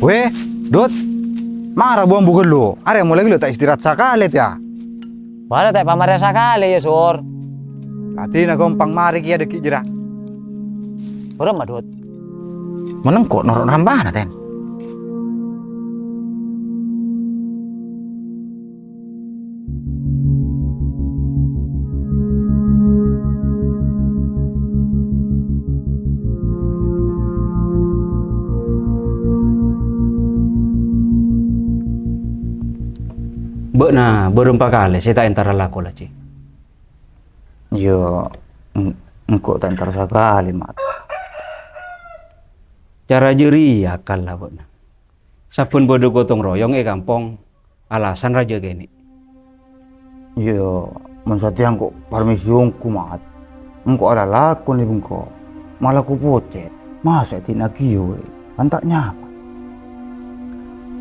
Weh, Dut, marah buang bukan lu. Are mulai lu tak istirahat sekali ya. Wala tayo pamarya sakali ya sur. Hati na gompang mari kia deki jera. Orang madut. Meneng kok norok nambah na ten. Bek na berempat kali saya tak entar laku lah ci. Yo, engkau tak entar sekali mat. Cara jeri akal lah bek na. Sapun bodoh gotong royong kampung alasan raja gini. Yo, mensati engkau permisi ongku mat. Engkau ada laku nih bungko. Malah ku pocet. Masa tina kiwe, kan tak nyapa.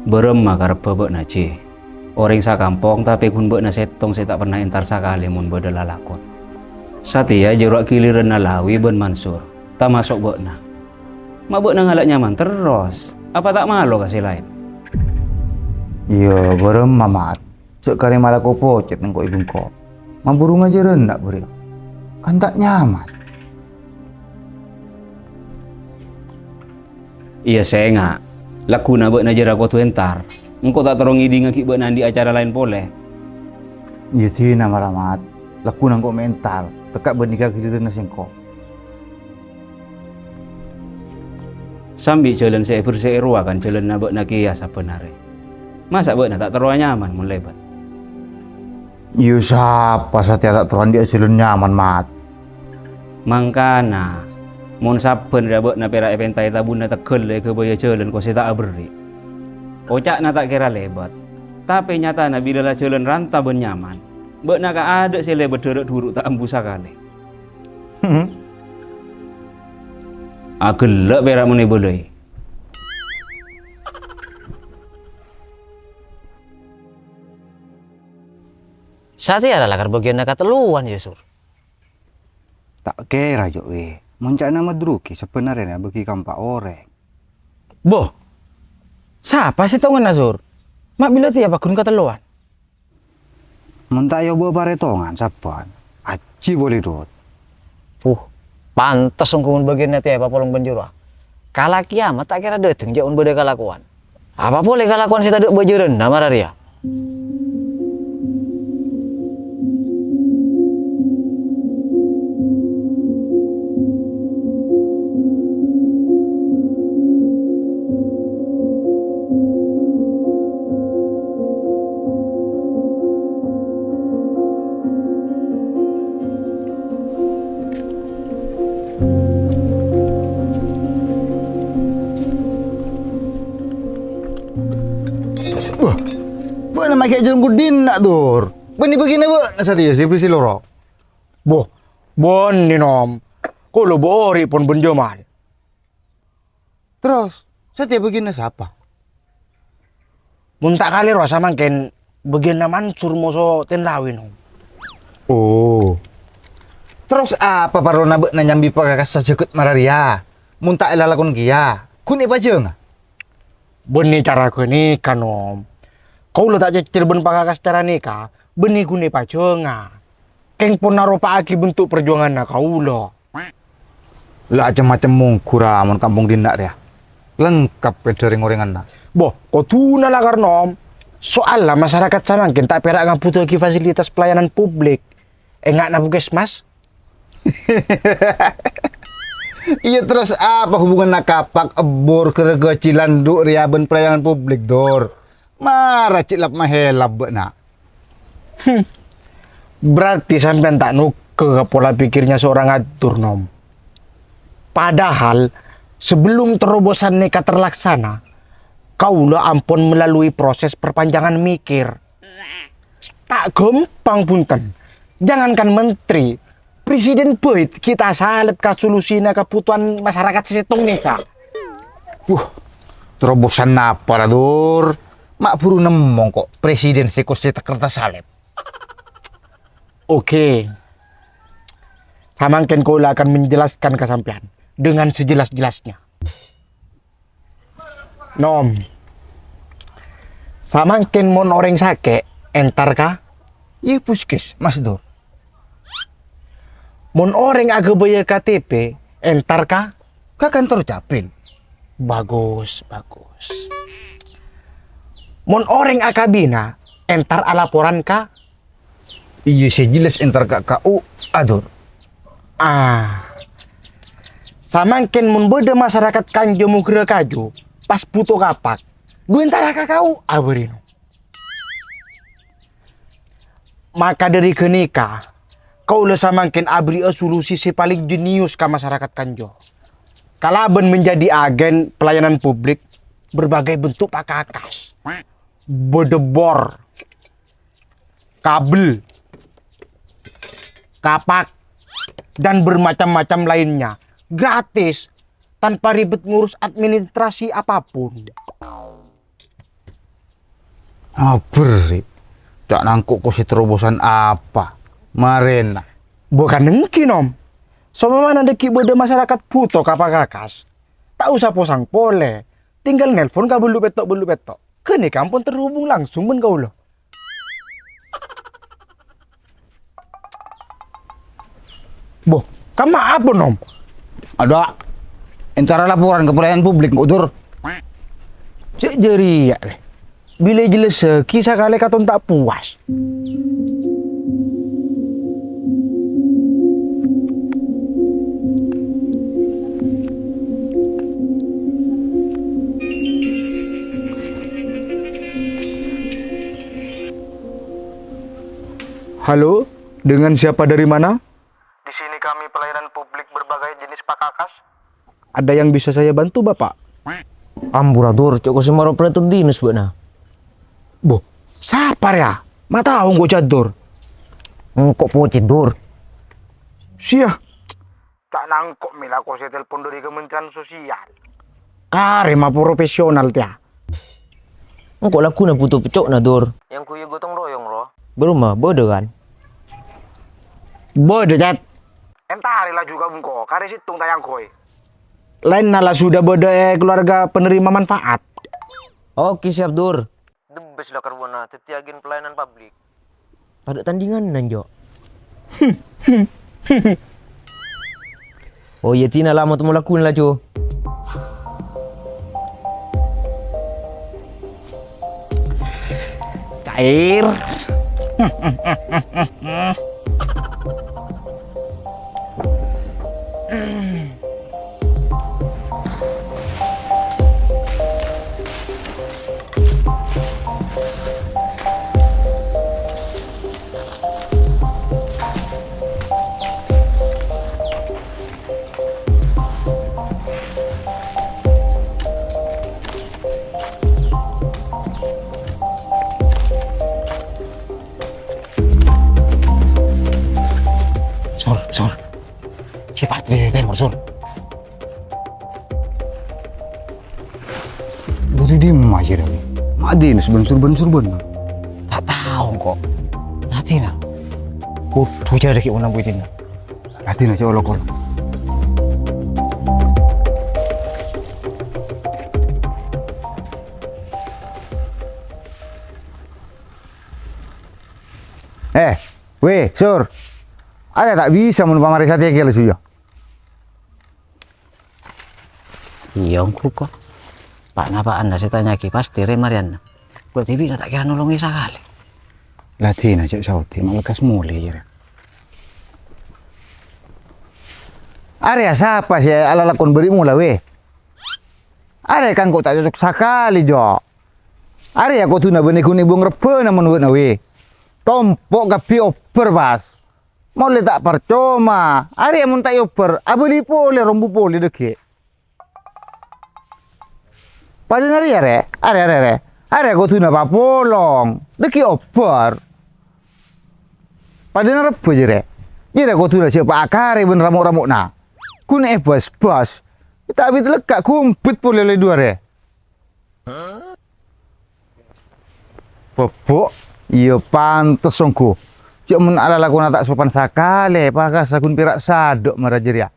Beremah karep bek na ci. Orang sa kampung tapi kun bek na setong saya tak pernah entar sekali mun bodoh lalakon. Satia jeruak kiliran nalawi ben Mansur. Tak masuk bek na. Mak bek na ngalak nyaman terus. Apa tak malu kasih lain? Yo, beremah mat. Sekali malah ku pocet engkau ibu engkau. Mamburu ngajar rendak beri. Kan tak nyaman. Iya saya enggak. Lakuna bek na jera tu entar. Engkau tak terongi di ngaki bek di acara lain boleh. Iya sih nama ramat. Laku nang kok mental. Tekak bernikah kira nasi engkau. Sambil jalan saya berseru akan jalan na bek na kia sapenare. Masa bek na tak teruah nyaman mun lebat. Iya siapa satia tak teruan dia silun nyaman mat. Mangkana mun saben ra bek na perak epentai tabuna tekel ke baya jalan ko tak beri. Ocak na tak kira lebat. Tapi nyata na bila lah jalan ranta ben nyaman. Bek na ka ada si lebat derek duruk tak embu sakali. Gelak perak muni boleh. Sati ada lakar bagian nak keteluan ya sur. Tak kira jo weh. Muncak nama druki sebenarnya bagi kampak orek. Boh, siapa sih tongan Nasur? Mak bila tiap bakun keteluan. Mentak yo bawa paretongan sapan. Aji boleh dot. Pantas ungkumun bagian nanti apa polong penjuru. Kala kiamat tak kira dateng jauh beda kalakuan. Apa boleh kalakuan kita dek bajuran nama Raria. Buat nama kayak jalan kudin nak dur. Bani begini bu, satia si prisi loro. Boh, bon ni nom. Kalau bori pun benjoman. Terus, satia begini siapa? Muntak kali rasa mangken bagian Mansur moso tenlawi nom. Oh. Terus apa perlu nabek nyambi pakai sajakut mararia? Muntak elalakon kia. Kuni pajeng. Beni cara ke nikah nom. Kau lo tak cecil ben pakakas cara nikah. Beni gune pajonga. Keng pun naro aki bentuk perjuangan na kau lo. Lah macam-macam mungkura amun kampung dindak dia. Lengkap dari ngorengan nak. Boh, kau tuna lah karnom. Soal lah masyarakat sama mungkin tak perak ngabutuh ki fasilitas pelayanan publik. Enggak na puskesmas. Iya terus apa hubungan nak kapak ebor kegecilan duk riaben pelayanan publik dor. Marah cik lap mahelab nak. Berarti sampean tak nuke pola pikirnya seorang atur nom. Padahal sebelum terobosan nikah terlaksana, kaulah ampun melalui proses perpanjangan mikir. Tak gampang punten. Jangankan menteri, presiden pun kita salep ke solusinya kebutuhan masyarakat setung nikah. Terobosan apa dur? Mak buru nemong kok presiden sekos cetak kertas salep. Oke. Samangken kau akan menjelaskan ke sampean dengan sejelas-jelasnya. Nom, Samangkin mon orang sake entar ka? Iya puskes Mas Dor. Mon orang aga bayar KTP entar ka? Ke kantor capil. Bagus, bagus. Mon orang akabina entar alaporan ka? Iya saya jelas entar ke KU Ador. Samangkin mun beda masyarakat kanjo mugra kaju pas puto kapak. Dua entar ka kau aberino. Maka dari kenika kau le samangkin abri solusi si paling jenius ke masyarakat kanjo. Kalaban menjadi agen pelayanan publik berbagai bentuk pakakas. Bedebor, kabel, kapak, dan bermacam-macam lainnya. Gratis, tanpa ribet ngurus administrasi apapun. Beri. Cak nangkuk kok si terobosan apa? Marena. Bukan nengki nom. Sama mana deki beda masyarakat puto kapakakas. Tak usah posang pole. Tinggal nelpon ka belu betok. Kene kampung terhubung langsung men kau loh. Boh, kamu apa nom? Ada entar laporan ke pelayanan publik Udur. Cek jeri ya deh. Bila jelas kisah kali katon tak puas. Halo, dengan siapa dari mana? Di sini kami pelayanan publik berbagai jenis pakakas. Ada yang bisa saya bantu, Bapak? Amburador, cok semaro pelatur dinas bana. Boh, sapar ya? Mata tahu kok cadur. Kok pocit dur? Sia. Tak nangkok mila kok saya telepon dari Kementerian Sosial. Kare mah profesional tia. Kok laku na butuh pecok na dur? Yang kuya gotong royong loh. Berumah bodoh kan? Bodoh cat. Entari lah juga bungko. Kare situng tayang koi. Lain nala sudah bodoh keluarga penerima manfaat. Oke siap dur. Debes lah karbona, tetiagin pelayanan publik. Ada tandingan nanjo. Oh iya tina lama tu melakukan lah cu. Cair. Sur. Siapa di temor, Sur? Dari dia aja dah. Madin surban. Tak tahu kok. Nanti lah. Tuh jadi kayak mana buatin. Nanti aja olok. Sur. Ada tak bisa mun pamari satya kela suyo. Iya kok. Pak napa anda saya tanya ki pasti remarian. Buat TV tak kira nolongi sekali. Latina cek sauti malakas mulai ya. Area siapa sih ala lakon beri mula we. Area kan kok tak cocok sekali jo. Area kok tu na beni kuni bung repe na menurut na we. Tompok kapi oper pas. Mau le tak percuma. Area mun tak oper, abeli pole rombu pole deke. Pada nari are kau tu nak polong, deki oper. Pada nari apa je re? Jere kau tu nak siapa akar ben ramuk na. Kun bas. Kita habis lekak kumpet pole le dua re. Popok, iya pantes songku. Cik mun ala lakuna tak sopan sakale, pakas sakun pirak sadok marajeria.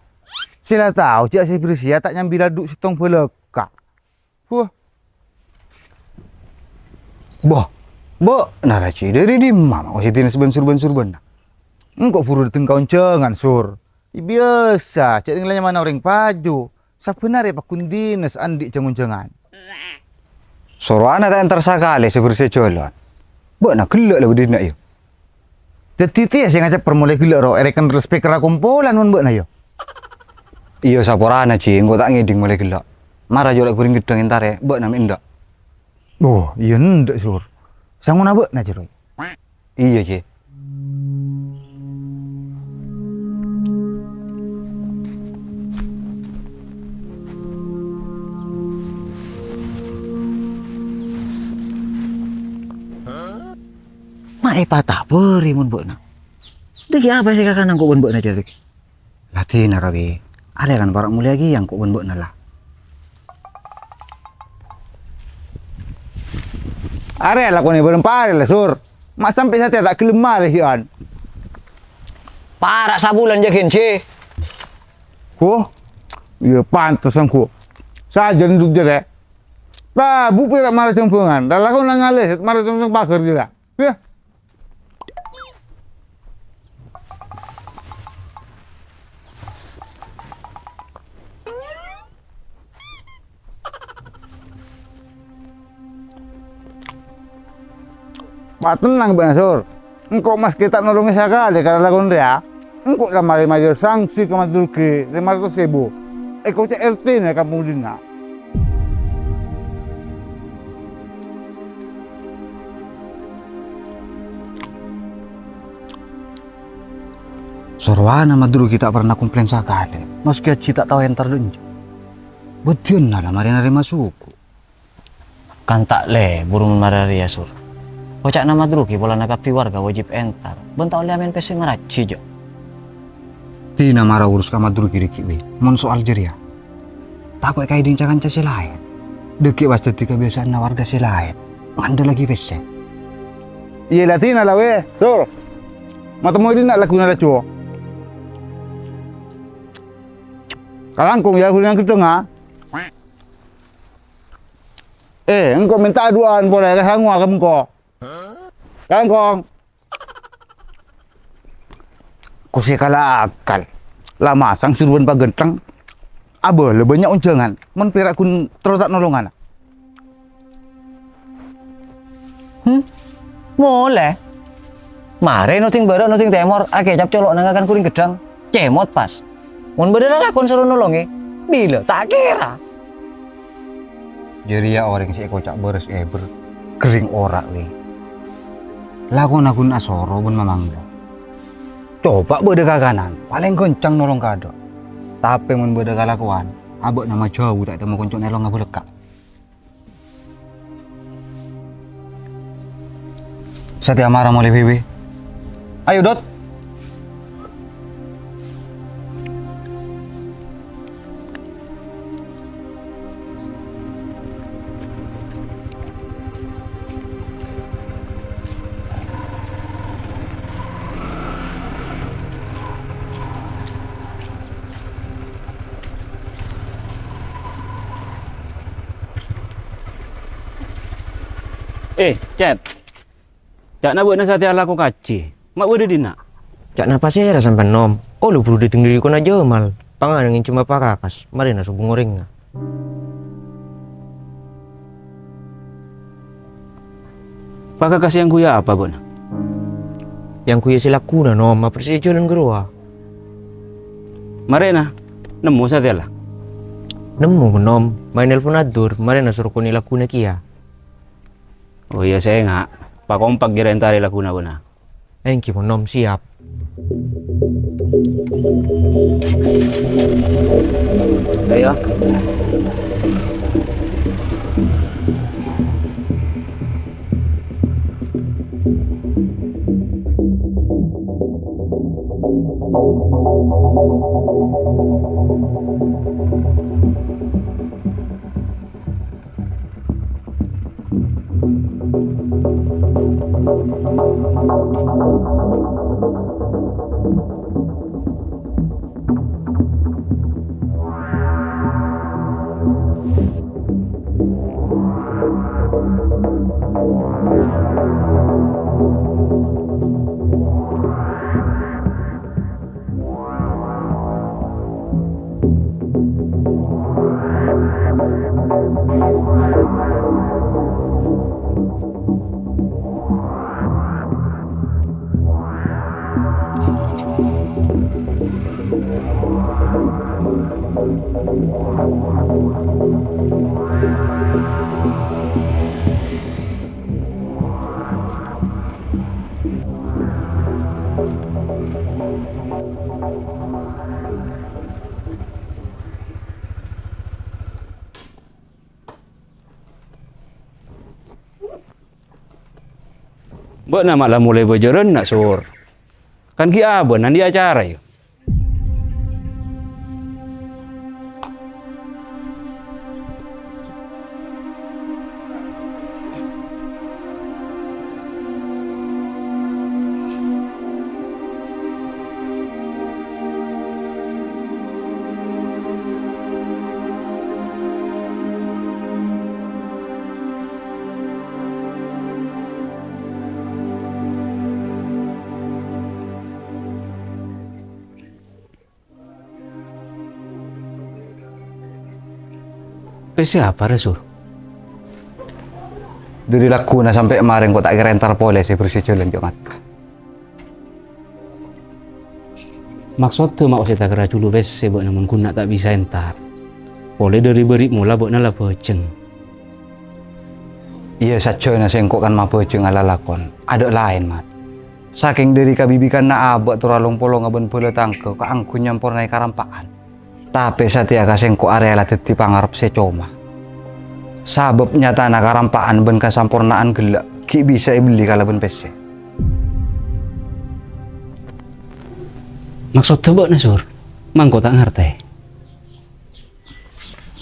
Sila tahu cik si Prisia tak nyambi laduk sitong peleka. Boh, naraci dari di mama kau sitin seben-sur ben. Engkau puru dateng kauncengan sur. Biasa, cek nilainya mana orang paju. Sebenarnya pak kundinas andi cengun-cengan. Sorwana tak entar sakali seperti jalan. Nak gelak lah udah nak yo. Tetiti sih ngajak permulai gelak ro. Erekan speaker kumpulan mun nak yo. Iya saporana Ci, engko tak ngiding mulai gelak. Marah jolek kuring gedang entar ya, nak ndak. Oh, iya ndak sur. Sangun abek nak jeroy. Iya Ci. Mak patah beri mun nak. Deki apa sih kakak nang kok ben nak jeroy? Latih narawi. Ada kan barak mulia lagi yang kok ben lah. Are lah kau ni berempar lah sur. Mak sampai saya tak kelemah lagi an. Parak sabulan jakin Ci. Ko? Ya pantas aku. Saja duduk jere. Bah, bu pira marah cempungan. Dah lah kau nang ngalih marah cempung bakar juga. Ya. Pak tenang Bang Sur. Engkau mas kita nolongi sekali kalau lakukan dia. Engkau dah mari sanksi ke Madurki 500.000. Engkau cek RT nih kampung Dina. Sorwana madru kita pernah komplain sekali. Meski Ci tak tahu yang terdunjuk. Betul lah mari masukku. Kan tak le burung marari ya sur. Kocak nama druki bola nagapi warga wajib entar. Bentau liamen pesi maraci jo. Tina marah urus kama druki diki we. Mon soal jeria. Takut kayak dincakan casi lain. Deki was detik kebiasaan na warga si lain. Nganda lagi pesi. Iya lah Tina lah we. Sur. Matamu ini nak lakukan ada cuo. Kalangkung ya kuliah ke tengah. Engkau minta aduan boleh ke sanggup kamu kok. Kalangkong. Kau sekala akal. Lama sang suruhan pagentang. Aba le banyak uncengan. Men pirak kun terus tak nolongan. Boleh. Mare noting barat noting temor. Ake cap colok nangakan kuring gedang. Cemot pas. Mun bener lakon suruh nolongi. Bila tak kira. Jadi ya orang si kocak beres kering ora we. Lakon akun asoro bun mamangga. Coba beda kakanan, paling kencang nolong kado. Tapi mun beda kalakuan, abek nama jauh tak temu kuncuk nelong ngabu lekak. Setia marah mulai bibi. Ayo Dot. Chat. Cak nak buat nasi laku kaci. Mak boleh dina. Cak napa sih ada sampai nom? Oh lu perlu ditinggali kau aja mal. Pangan yang cuma pakakas. Mari nasu bungoreng. Pakakas yang kuya apa bon? Yang kuya silaku na nom. Apa sih jalan gerua? Mari na. Nemu saja lah. Nemu nom. Main nelpon adur. Mari nasu rukun laku na kia. Oh iya saya nggak. Pak kompak girentari laku na bona. Thank you nom siap. Ayo. Mbak nak malah mulai berjalan nak sur. Kan ki abon nanti acara yuk. Siapa Sur? Dari lakuna sampai kemarin kok tak kira entar polisi bersih jalan Mat. Maksud tu mak saya tak kira dulu PC buat namun guna tak bisa entar. Boleh dari beri mula buat nala boceng. Iya saja na sengkok kan mah boceng ala lakon. Ada lain Mat. Saking dari kabibikan na abak turalong polong aben bola tangke ka angku nyampur naik karampaan. Tapi satia ka sengkok area lah dadi pangarep secoma. Sabab nyata na karampaan ben kasampurnaan gelak ki bisa beli kalau ben PC. Maksud tu buat Sur? Mangko tak ngerti.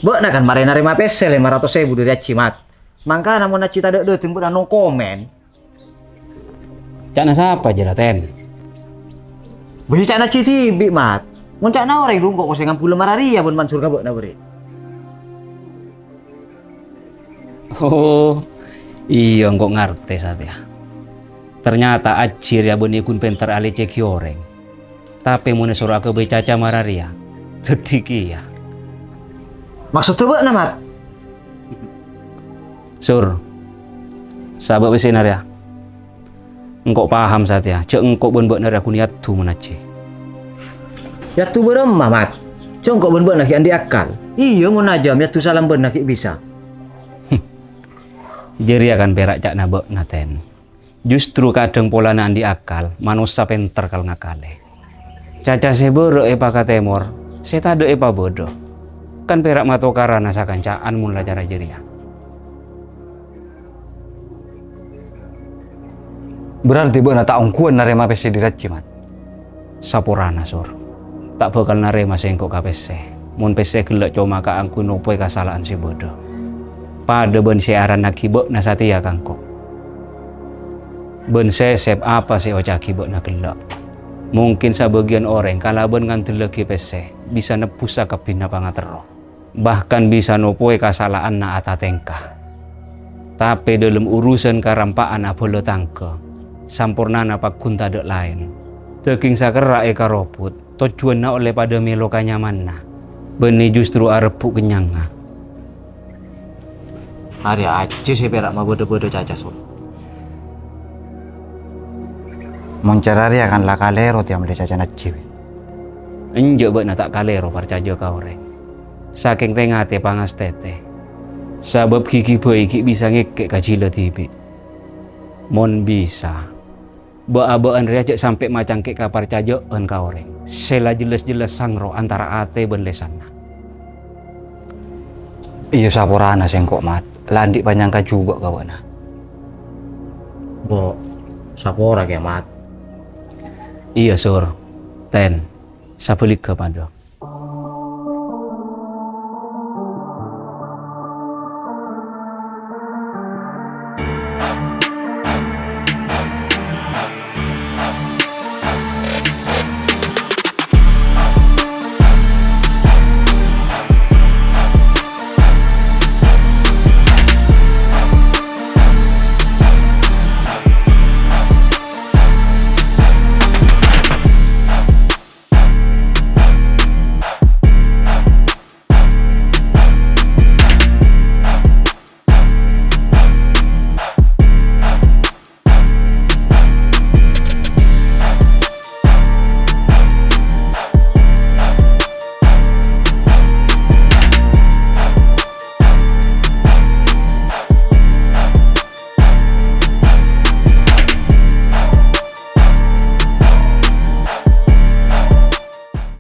Bok na kan mare narima PC 500.000 dari Acimat. Mangka namun na cita dek timbul no komen. Cak na siapa aja lah ten? Beli cak na citibi mat. Mun cak na orang rungkok ko sengan pula mararia bun Mansur ka bok na beri. Oh, iya kok ngerti saja. Ternyata acir ya bun ikun pentar ali ceki orang. Tapi mun suruh aku becaca mararia. Sediki ya. Maksud tu bok na mat? Sur, sahabat besinar ya. Engkau paham saja. Cek engkau bun-bun dari aku niat tu menaci. Ya tu beremah mat. Cok kok bun-bun lagi andi akal. Iya mun najam ya tu salam ben lagi bisa. Jadi akan berak cak nabok naten. Justru kadang pola nandi akal, manusia pinter kal ngakale. Caca seboro epa katemor, saya tak epa bodoh. Kan perak matokara nasa kancaan mun cara jeria. Berarti beuna tak ongkuan narema PC diraci Mat. Sapurana Sur. Tak bakal narema sengkok ka PC. Mun PC gelek cuma ka angku nopoi kesalahan si bodoh. Pada ben siaran nakibok na satia kangko. Ben sesep apa si oca kibok na gelek. Mungkin sebagian orang kalaban ngan teleki PC bisa nebus sa kapina pangatero. Bahkan bisa nopoi kesalahan na atatengka. Tapi dalam urusan karampaan apolo tangke, sampurna na pagkunta dek lain. Teking sakera eka roput, tujuan na oleh pada melo kanyaman na. Beni justru arepuk kenyang na. Hari aja sih perak mah bodoh-bodoh caca Sur. Moncerari akan lakalero tiang beli caca naciwi. Enjak buat na tak kalero percaya kau reng. Saking tengate pangas tete. Sabab kiki baik bisa ngekek kacila tibi. Mon bisa. Ba-abaan rejek sampai macam kek kapar cajoan kau reng. Sela jelas-jelas sangro antara ate ben lesana. Iya sapurana sengkok Mat. Landik panyangka juga kawana. Bok, sapora ke mat. Iya Sur. Ten. Sabelik kepada.